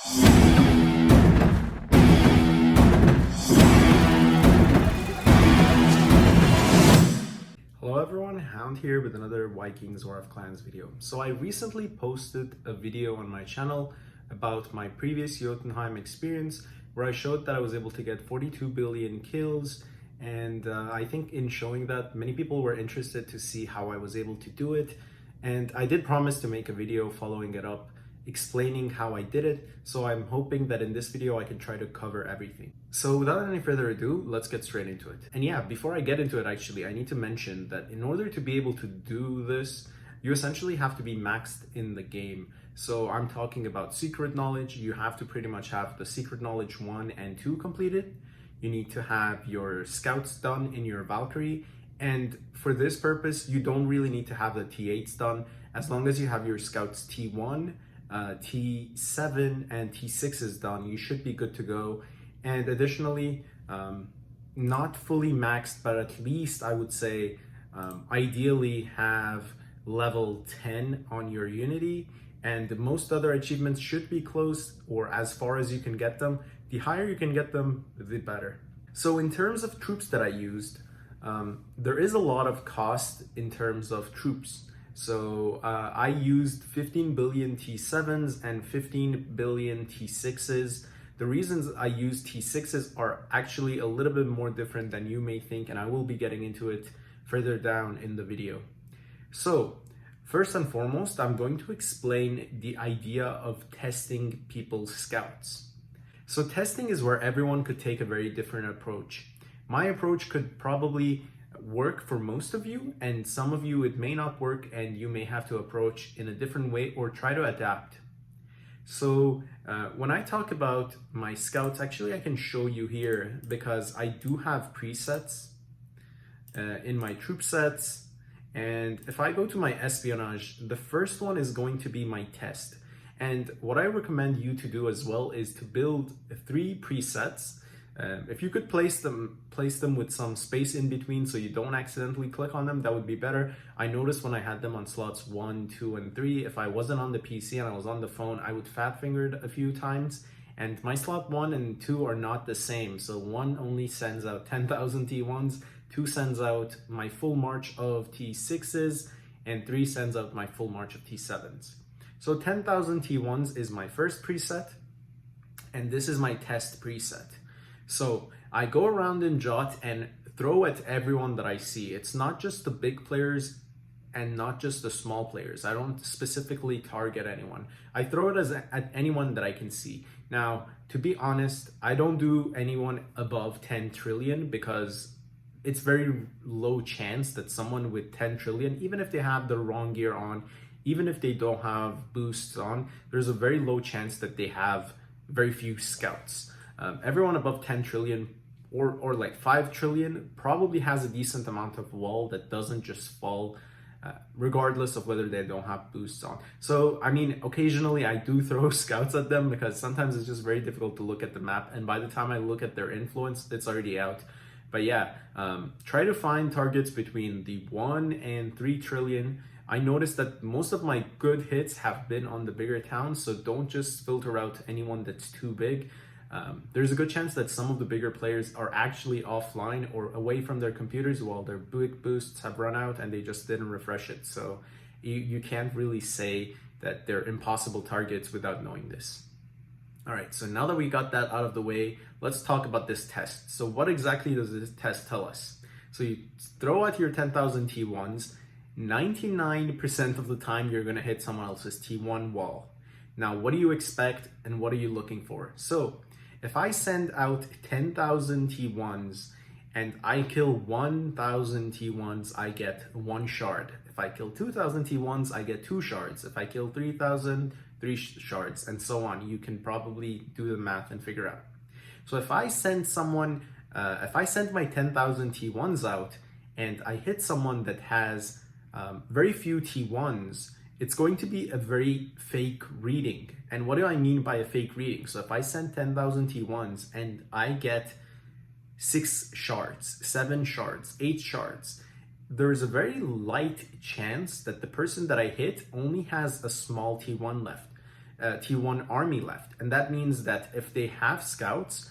Hello everyone, Hound here with another Vikings War of Clans video. So I recently posted a video on my channel about my previous Jotunheim experience where I showed that I was able to get 42 billion kills, and I think in showing that many people were interested to see how I was able to do it, and I did promise to make a video following it up explaining how I did it, so I'm hoping that in this video I can try to cover everything. So without any further ado, let's get straight into it. And yeah, before I get into it actually, I need to mention that in order to be able to do this, you essentially have to be maxed in the game. So I'm talking about secret knowledge. You have to pretty much have the secret knowledge 1 and 2 completed. You need to have your scouts done in your Valkyrie, and for this purpose you don't really need to have the T8s done. As long as you have your scouts T1, T7 and T6 done, you should be good to go. And additionally, not fully maxed, but at least I would say ideally have level 10 on your unity, and most other achievements should be close or as far as you can get them. The higher you can get them, the better. So in terms of troops that I used, there is a lot of cost in terms of troops. So I used 15 billion T7s and 15 billion T6s. The reasons I use T6s are actually a little bit more different than you may think, and I will be getting into it further down in the video. So first and foremost, I'm going to explain the idea of testing people's scouts. So testing is where everyone could take a very different approach. My approach could probably work for most of you, and some of you it may not work, and you may have to approach in a different way or try to adapt. So when I talk about my scouts, actually I can show you here because I do have presets in my troop sets. And if I go to my espionage, the first one is going to be my test. And what I recommend you to do as well is to build 3 presets. If you could place them with some space in between so you don't accidentally click on them, that would be better. I noticed when I had them on slots 1, 2, and 3, if I wasn't on the PC and I was on the phone, I would fat finger it a few times. And my slot 1 and 2 are not the same. So 1 only sends out 10,000 T1s, 2 sends out my full march of T6s, and 3 sends out my full march of T7s. So 10,000 T1s is my first preset, and this is my test preset. So I go around in Jot and throw at everyone that I see. It's not just the big players and not just the small players. I don't specifically target anyone. I throw it at anyone that I can see. Now, to be honest, I don't do anyone above 10 trillion because it's very low chance that someone with 10 trillion, even if they have the wrong gear on, even if they don't have boosts on, there's a very low chance that they have very few scouts. Everyone above 10 trillion or like 5 trillion probably has a decent amount of wall that doesn't just fall regardless of whether they don't have boosts on. So, I mean, occasionally I do throw scouts at them because sometimes it's just very difficult to look at the map, and by the time I look at their influence, it's already out. But yeah, try to find targets between the 1 and 3 trillion. I noticed that most of my good hits have been on the bigger towns, so don't just filter out anyone that's too big. There's a good chance that some of the bigger players are actually offline or away from their computers while their big boosts have run out and they just didn't refresh it. So you can't really say that they're impossible targets without knowing this. All right, so now that we got that out of the way, let's talk about this test. So what exactly does this test tell us? So you throw out your 10,000 T1s, 99% of the time you're gonna hit someone else's T1 wall. Now, what do you expect and what are you looking for? So if I send out 10,000 T1s and I kill 1,000 T1s, I get 1 shard. If I kill 2,000 T1s, I get 2 shards. If I kill 3,000, 3 shards, and so on. You can probably do the math and figure out. So if I send someone, if I send my 10,000 T1s out and I hit someone that has very few T1s, it's going to be a very fake reading. And what do I mean by a fake reading? So if I send 10,000 T1s and I get 6 shards, 7 shards, 8 shards, there's a very light chance that the person that I hit only has a small T1 left. T1 army left. And that means that if they have scouts,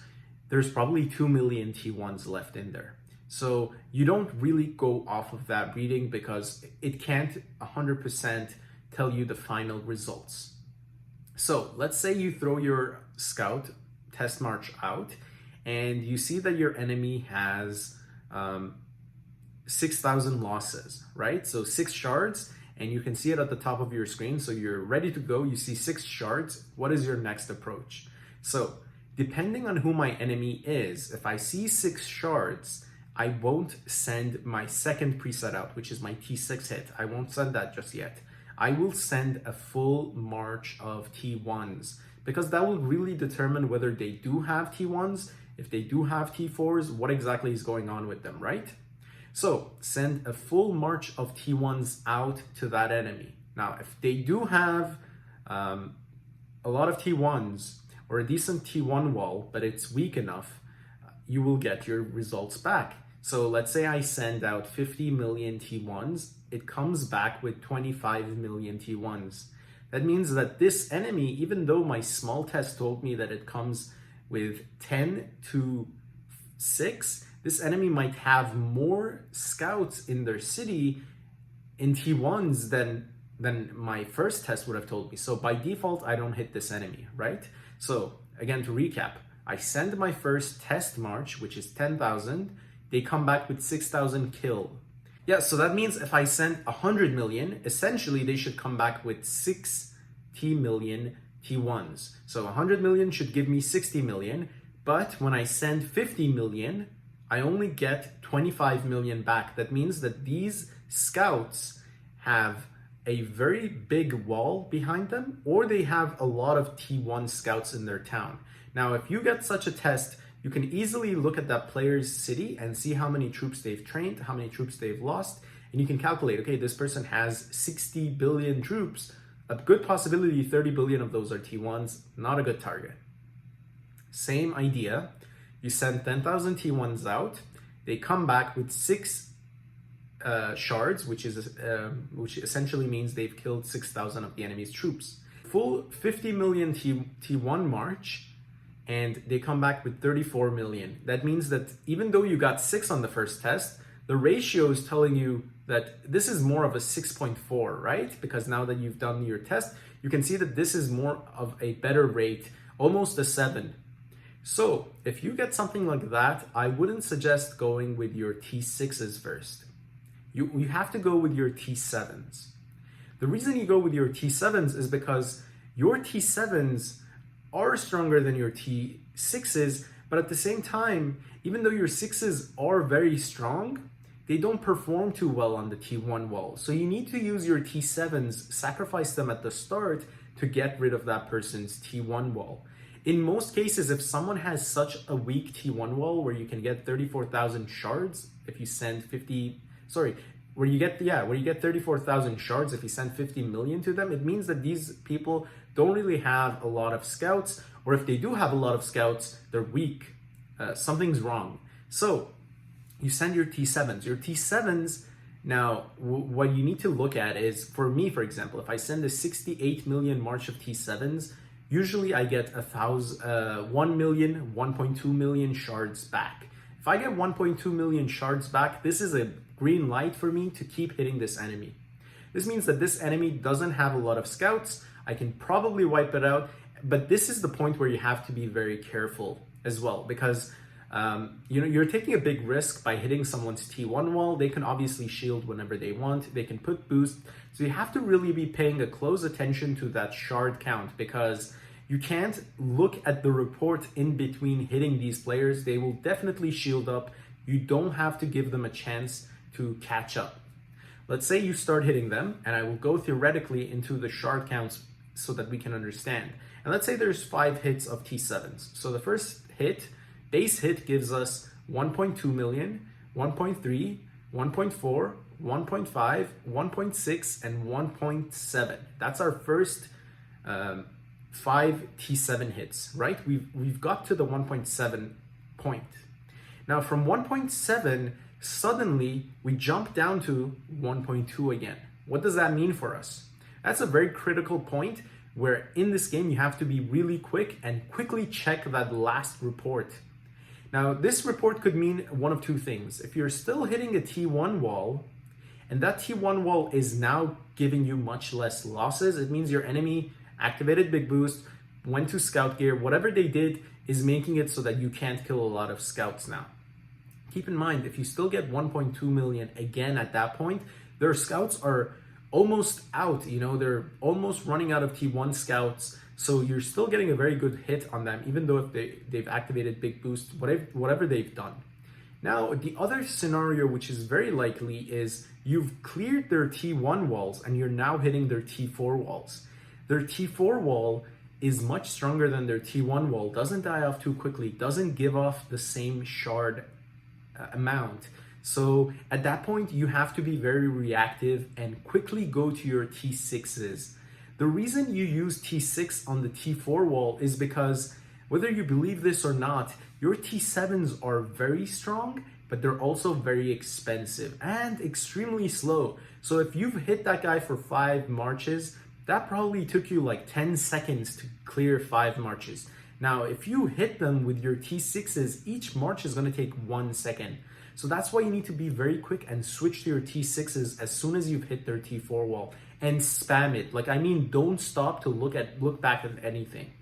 there's probably 2 million T1s left in there. So you don't really go off of that reading because it can't 100% tell you the final results. So let's say you throw your scout test march out and you see that your enemy has 6,000 losses, right? So 6 shards, and you can see it at the top of your screen. So you're ready to go. You see 6 shards. What is your next approach? So depending on who my enemy is, if I see 6 shards, I won't send my second preset out, which is my T6 hit. I won't send that just yet. I will send a full march of T1s because that will really determine whether they do have T1s. If they do have T4s, what exactly is going on with them, right? So send a full march of T1s out to that enemy. Now, if they do have a lot of T1s or a decent T1 wall, but it's weak enough, you will get your results back. So let's say I send out 50 million T1s, it comes back with 25 million T1s. That means that this enemy, even though my small test told me that it comes with 10 to 6, this enemy might have more scouts in their city in T1s than my first test would have told me. So by default, I don't hit this enemy, right? So again, to recap, I send my first test march, which is 10,000. They come back with 6,000 kill. Yeah, so that means if I send 100 million, essentially they should come back with 60 million T1s. So 100 million should give me 60 million. But when I send 50 million, I only get 25 million back. That means that these scouts have a very big wall behind them, or they have a lot of T1 scouts in their town. Now, if you get such a test, you can easily look at that player's city and see how many troops they've trained, how many troops they've lost, and you can calculate, okay, this person has 60 billion troops. A good possibility 30 billion of those are T1s, not a good target. Same idea. You send 10,000 T1s out, they come back with 6 shards, which essentially means they've killed 6,000 of the enemy's troops. Full 50 million T1 march, and they come back with 34 million. That means that even though you got 6 on the first test, the ratio is telling you that this is more of a 6.4, right? Because now that you've done your test, you can see that this is more of a better rate, almost a 7. So if you get something like that, I wouldn't suggest going with your T6s first. You have to go with your T7s. The reason you go with your T7s is because your T7s are stronger than your T6s, but at the same time, even though your 6s are very strong, they don't perform too well on the T1 wall. So you need to use your T7s, sacrifice them at the start to get rid of that person's T1 wall. In most cases, if someone has such a weak T1 wall where you can get 34,000 shards if you send 34,000 shards if you send 50 million to them, it means that these people don't really have a lot of scouts, or if they do have a lot of scouts, they're weak. Something's wrong. So you send your T7s. Your T7s, now what you need to look at is, for me, for example, if I send a 68 million march of T7s, usually I get 1 million, 1.2 million shards back. If I get 1.2 million shards back, this is a green light for me to keep hitting this enemy. This means that this enemy doesn't have a lot of scouts. I can probably wipe it out, but this is the point where you have to be very careful as well, because you're taking a big risk by hitting someone's T1 wall. They can obviously shield whenever they want. They can put boost. So you have to really be paying a close attention to that shard count, because you can't look at the report in between hitting these players. They will definitely shield up. You don't have to give them a chance to catch up. Let's say you start hitting them, and I will go theoretically into the shard counts so that we can understand. And let's say there's 5 hits of T7s. So the first hit, base hit, gives us 1.2 million, 1.3, 1.4, 1.5, 1.6, and 1.7. That's our first 5 T7 hits, right? We've got to the 1.7 point. Now from 1.7, suddenly we jump down to 1.2 again. What does that mean for us? That's a very critical point. where in this game you have to be really quick and quickly check that last report. Now, this report could mean one of two things. If you're still hitting a T1 wall, and that T1 wall is now giving you much less losses, it means your enemy activated Big Boost, went to Scout Gear, whatever they did is making it so that you can't kill a lot of scouts now. Keep in mind, if you still get 1.2 million again at that point, their scouts are almost out, they're almost running out of T1 scouts. So you're still getting a very good hit on them, even though if they've activated Big Boost, whatever they've done. Now, the other scenario, which is very likely, is you've cleared their T1 walls and you're now hitting their T4 walls. Their T4 wall is much stronger than their T1 wall, doesn't die off too quickly, doesn't give off the same shard amount. So at that point, you have to be very reactive and quickly go to your T6s. The reason you use T6 on the T4 wall is because, whether you believe this or not, your T7s are very strong, but they're also very expensive and extremely slow. So if you've hit that guy for 5 marches, that probably took you like 10 seconds to clear 5 marches. Now, if you hit them with your T6s, each march is going to take 1 second. So that's why you need to be very quick and switch to your T6s as soon as you've hit their T4 wall and spam it. Like, I mean, don't stop to look back at anything.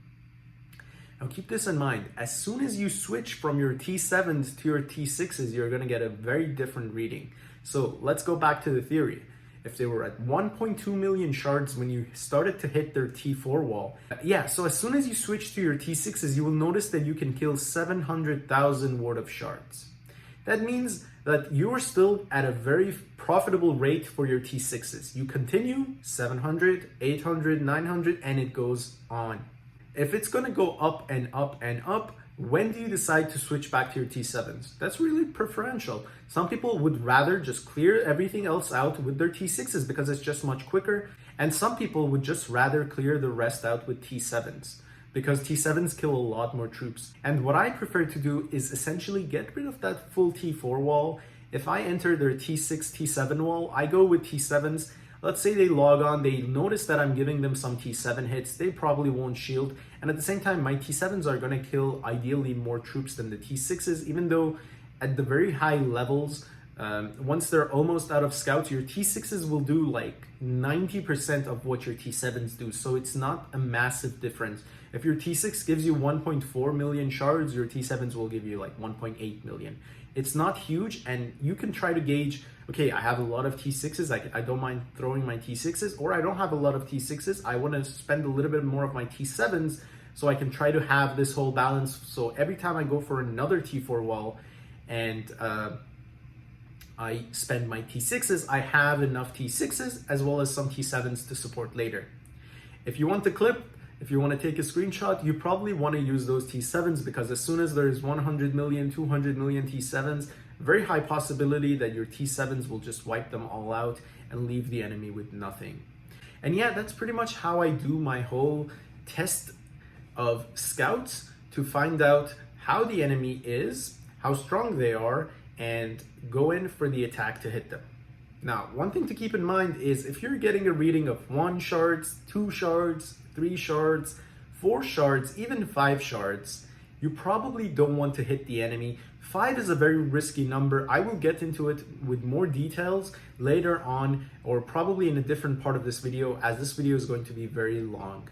Now keep this in mind, as soon as you switch from your T7s to your T6s, you're gonna get a very different reading. So let's go back to the theory. If they were at 1.2 million shards when you started to hit their T4 wall, so as soon as you switch to your T6s, you will notice that you can kill 700,000 worth of shards. That means that you're still at a very profitable rate for your T6s. You continue 700, 800, 900, and it goes on. If it's gonna go up and up and up, when do you decide to switch back to your T7s? That's really preferential. Some people would rather just clear everything else out with their T6s because it's just much quicker. And some people would just rather clear the rest out with T7s because T7s kill a lot more troops. And what I prefer to do is essentially get rid of that full T4 wall. If I enter their T6, T7 wall, I go with T7s. Let's say they log on, they notice that I'm giving them some T7 hits, they probably won't shield. And at the same time, my T7s are gonna kill ideally more troops than the T6s, even though at the very high levels, once they're almost out of scouts, your T6s will do like 90% of what your T7s do. So it's not a massive difference. If your T6 gives you 1.4 million shards, your T7s will give you like 1.8 million. It's not huge, and you can try to gauge, okay, I have a lot of T6s, I don't mind throwing my T6s, or I don't have a lot of T6s, I want to spend a little bit more of my T7s so I can try to have this whole balance. So every time I go for another T4 wall and I spend my T6s, I have enough T6s as well as some T7s to support later. If you want the clip, if you want to take a screenshot, you probably want to use those T7s because as soon as there's 100 million, 200 million T7s, very high possibility that your T7s will just wipe them all out and leave the enemy with nothing. And yeah, that's pretty much how I do my whole test of scouts to find out how the enemy is, how strong they are, and go in for the attack to hit them. Now, one thing to keep in mind is if you're getting a reading of 1 shards, 2 shards, 3 shards, 4 shards, even 5 shards, you probably don't want to hit the enemy. 5 is a very risky number. I will get into it with more details later on, or probably in a different part of this video, as this video is going to be very long.